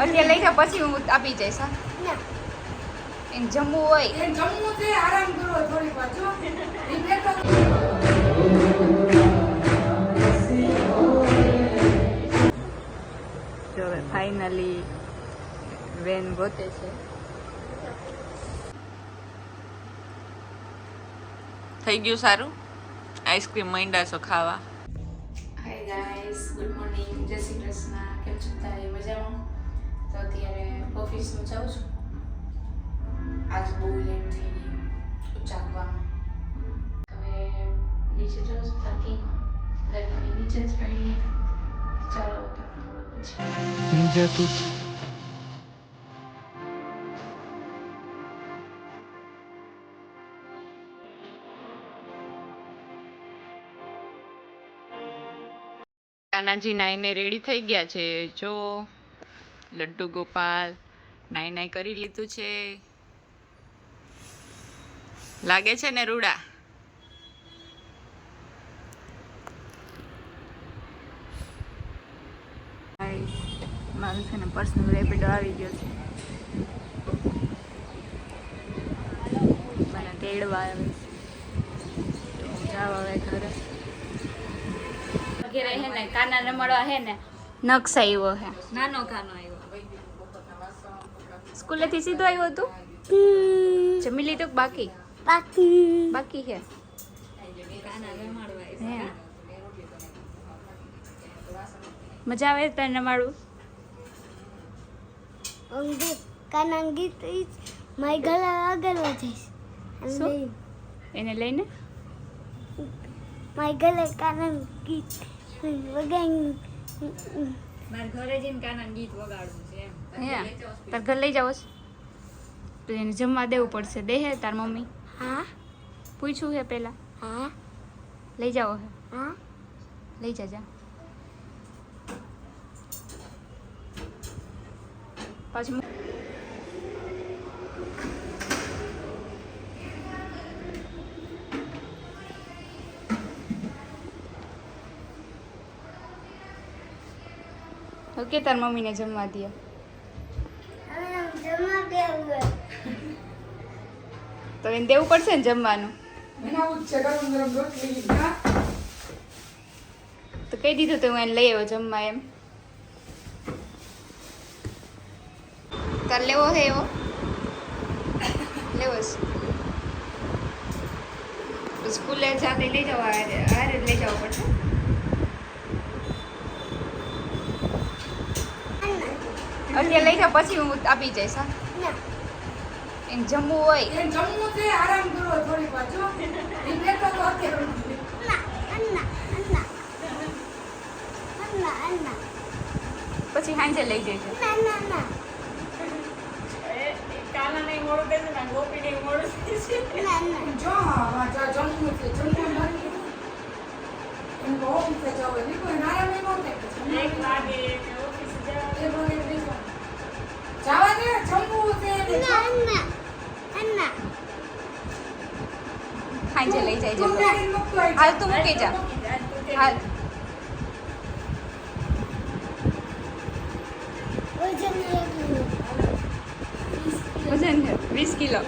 અત્યારે લઈ જાવ પછી હું આપી જઈશ. હા ના એને જમવું હોય એ જમવું છે, આરામ કરો થોડી વાર જો. જો ફાઇનલી વેન ગોતે છે. થઈ ગયું સારું. આઈસ્ક્રીમ માંડ્યા છો ખાવા. હાય ગાઈસ, ગુડ મોર્નિંગ, જય શ્રી કૃષ્ણ. કેમ છો તારે મજામાં? તો અત્યારે ઓફિસમાં જાઉં છું. આજ બહુ લેટ થઈ ગયું જાગવામાં. હવે નીચે જાઉં છું પાર્કિંગમાં. ગાડી નીચે જ પડી. ચાલો નીચે તું કાનાજી નાઈને રેડી થઈ ગયા છે. જો લડ્ડુ ગોપાલ નાઈ કરી લીધું છે. લાગે છે ને રૂડા? મારું છે ને પર્સનલ રેપિડો આવી ગયો છે. મને તેડવા આવે છે તો હું જાવ હવે ઘરે. ઘરે હે ને કાના રમડવા હે ને નકશા આવ્યો હે. નાનો કાનો આવ્યો. સ્કૂલેથી સીધો આવ્યો તું? જમી લીધું કે બાકી? બાકી હે. કાના રમાડવા હે. મજા આવે તને રમાડવું? કાના ગીત મારી ગળા આગળ વધીશ. શું? એને લઈને મારી ગળા કાના ગીત વગાઈ. મારા ઘરે જઈને કાના ગીત વગાડવું છે એમ. હે તાર ઘર લઈ જાવ તો એને જમવા દેવું પડશે. દે હે તાર મમ્મી? હા પૂછ્યું હે પેલા? હા લઈ જાઓ હે? હા લઈ જા. પાછું ઓકે તાર મમ્મીને જમવા દે. જમા દેવું તો એને દેવું પડશે ને જમવાનું. બનાવું જ છે ગરમ ગરમ રોટલી. હા તો કહી દીધું તો હું એને લઈ આવ્યો જમવા એમ. તાર લેવો હે એવો? લેવો છે સ્કૂલે જાતે લઈ જવા હારે લઈ જવો પડશે. અત્યારે લઈ જાવ પછી હું આપી જઈશ. હા ના એને જમવું હોય એ જમવું છે, આરામ કરો થોડી વાર જો. તો અત્યારે અન્ના અન્ના અન્ના અન્ના અન્ના પછી સાંજે લઈ જઈશ. ના ના ના કાના નહીં મોડું દેશે ને ગોપી નહીં મોડું દેશે. ના ના જો હા જમવું છે, જમવું નથી. એમ કહો ઓફિસે જાવ એટલે કોઈ આરામ નહીં મળે. એક વાગે ઓફિસ જાવ. જવા દે, જમવું છે ને. અન્ના અન્ના સાંજે લઈ જાય તું જમવા. મેં મૂકતો હોય. હાલ તું મૂકી જા. હાલ વજન વજન 20 કિલો.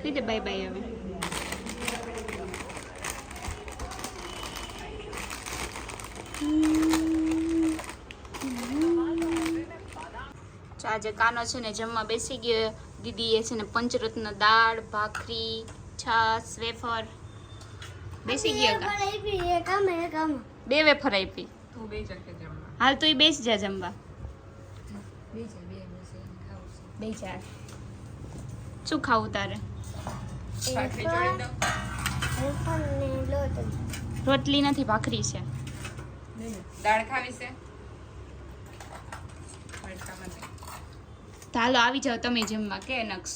કહી દે બાય બાય હવે. આજે કાનો છે ને જમવા બેસી ગયો. દીદીએ છે ને પંચરત્ન દાળ ભાખરી છાશ વેફર બેસી ગયો. બે વેફર આપી. તું બે જકે જમવા. હાલ તો બેસી જા જમવા. બે જા. શું ખાવું તારે? ભાખરી જોડી દો. રોટલી નથી ભાખરી છે. દાળ ખાવી છે? તડકામાં દે. તો હાલો આવી જાઓ તમે જમવા કે નક્ષ.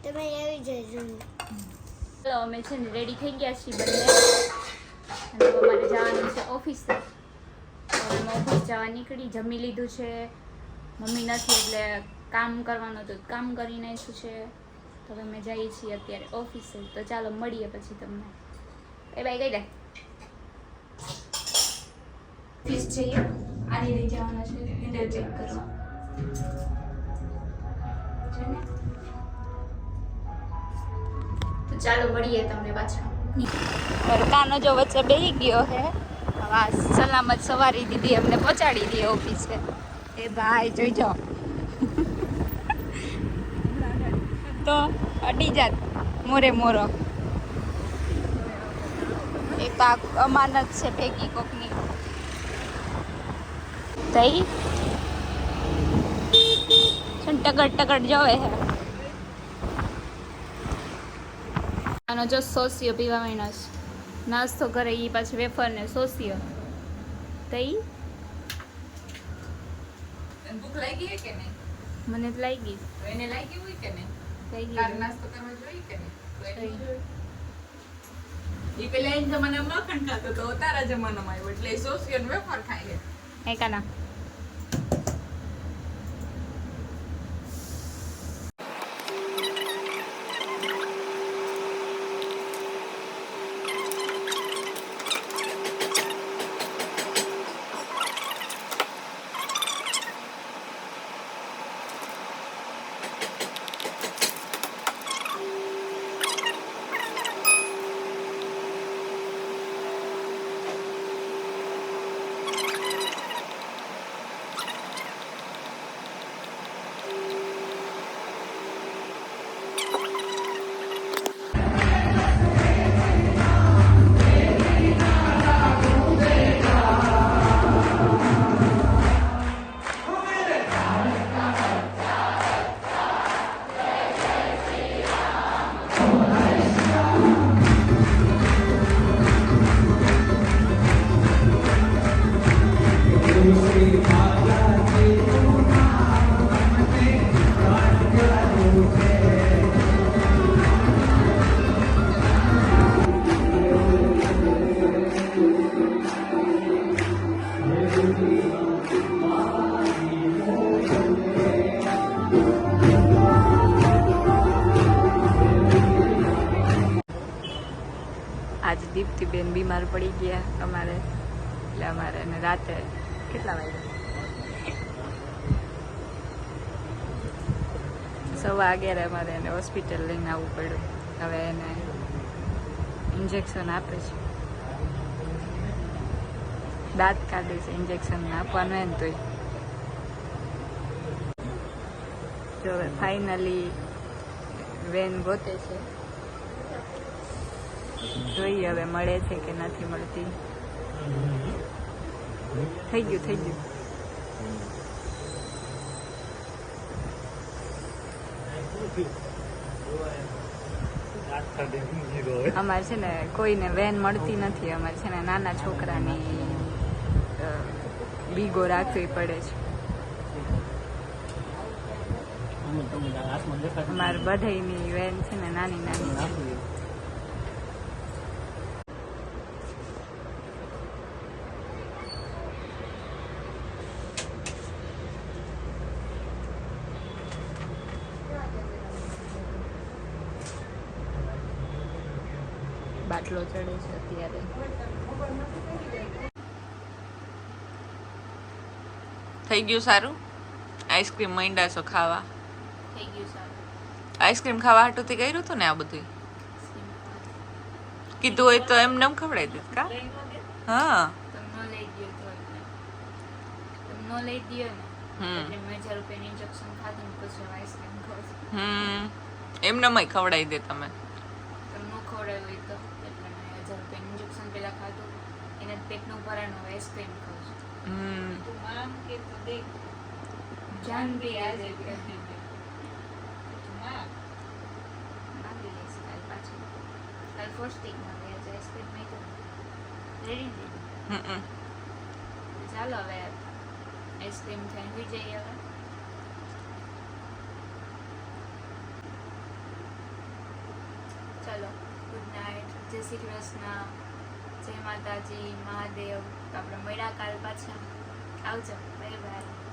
તમે આવી જજો. ચાલો અમે છે ને રેડી થઈ ગયા છીએ બંને અને હવે અમારે જવાનું છે ઓફિસે. અમે ઓફિસ જવા નીકળી, જમી લીધું છે, મમ્મી નથી એટલે કામ કરવાનું હતું, કામ કરી નાખ્યું છે. તો હવે અમે જઈએ છીએ અત્યારે ઓફિસે. તો ચાલો મળીએ પછી તમને. બાય બાય કહી દે. ઓફિસ જઈએ, આની લઈ જવાના છે હેન્ડલ ચેક કરવા. છે ને? તો ચાલો મળીએ તમને પાછા. કાનો જો વચ્ચે બેસી ગયો હે. હવે સલામત સવારી દીદી અમને પહોંચાડી દે ઓફિસે. એ ભાઈ જોઈ જાઓ તો અડી જાત મોરે મોરો. એ પાક અમાનત છે ભેગી કોકની તઈ ટકડ ટકડ જોવે હે. આનો જો સોસિયો પીવા માંડ્યો છે. નાસ્તો કરે એ પાછું વેફર ને સોસિયો. તઈ ભૂખ લાગી હે કે નહીં? મને તો લાગી. તો એને લાગી હોય કે નહીં? લાગી તાર નાસ્તો કરવા જોઈએ કે નહીં? તો એને ઈ પેલા એના જમાનામાં મખણ ખાતો તો તારા જમાનામાં આવ્યો એટલે સોસિયલ વેફર ખાય છે. એકાના આજ દીપ્તિબેન બીમાર પડી ગયા અમારે એટલે અમારે એને રાતે કેટલા વાગ્યા 11:15 અમારે એને હોસ્પિટલ લઈને આવવું પડ્યું. હવે એને ઇન્જેક્શન આપે છે, દાંત કાઢે છે, ઇન્જેક્શન આપવાનું હોય ને તોય. તો હવે ફાઇનલી વેન ગોતે છે, જોઈએ હવે મળે છે કે નથી મળતી. થઈ ગયું અમારે છે ને કોઈને વેન મળતી નથી. અમારે છે ને નાના છોકરાની બીગો રાખવી પડે છે. અમારે બધાયની વેન છે ને નાની નાની છે. બાટલો ચડે છે અત્યારે. થઈ ગયું સારું? આઈસ્ક્રીમ માંડ્યા છો ખાવા? થઈ ગયું સારું. આઈસ્ક્રીમ ખાવા હાટુથી કર્યું હતું ને આ બધું? કીધું હોય તો એમને એમ ખવડાવી દીધું કા? હા તમને લઈ ગયો તો તમને લઈ ગયો ને એટલે મેં 1000 રૂપિયાનું ઇન્જેક્શન ખાધું ને પછી આઈસ્ક્રીમ ખાધું. એમને મય ખવડાવી દે તમે. તમને ખવડાવ્યું હોય તો એટલે મેં 1000 રૂપિયાનું ઇન્જેક્શન પેલા ખાધું, એને પેટનું ભરાણું આઈસ્ક્રીમ ખાવું છું. તું મામ કે તો દેખ જાન ભી આ જાય કે માંગી લઈશ કાલ પાછું. કાલ ફોસ્ટિંગમાં ગયા છે આઈસ્ક્રીમ નહીં તો રેડી દીધું. ચાલો હવે આઈસ્ક્રીમ થઈને હોઈ જઈએ. હવે ચલો ગુડ નાઇટ, જય શ્રી કૃષ્ણ, જય માતાજી, મહાદેવ. તો આપણે મળ્યા કાલ પાછા. આવજો, બાય બાય.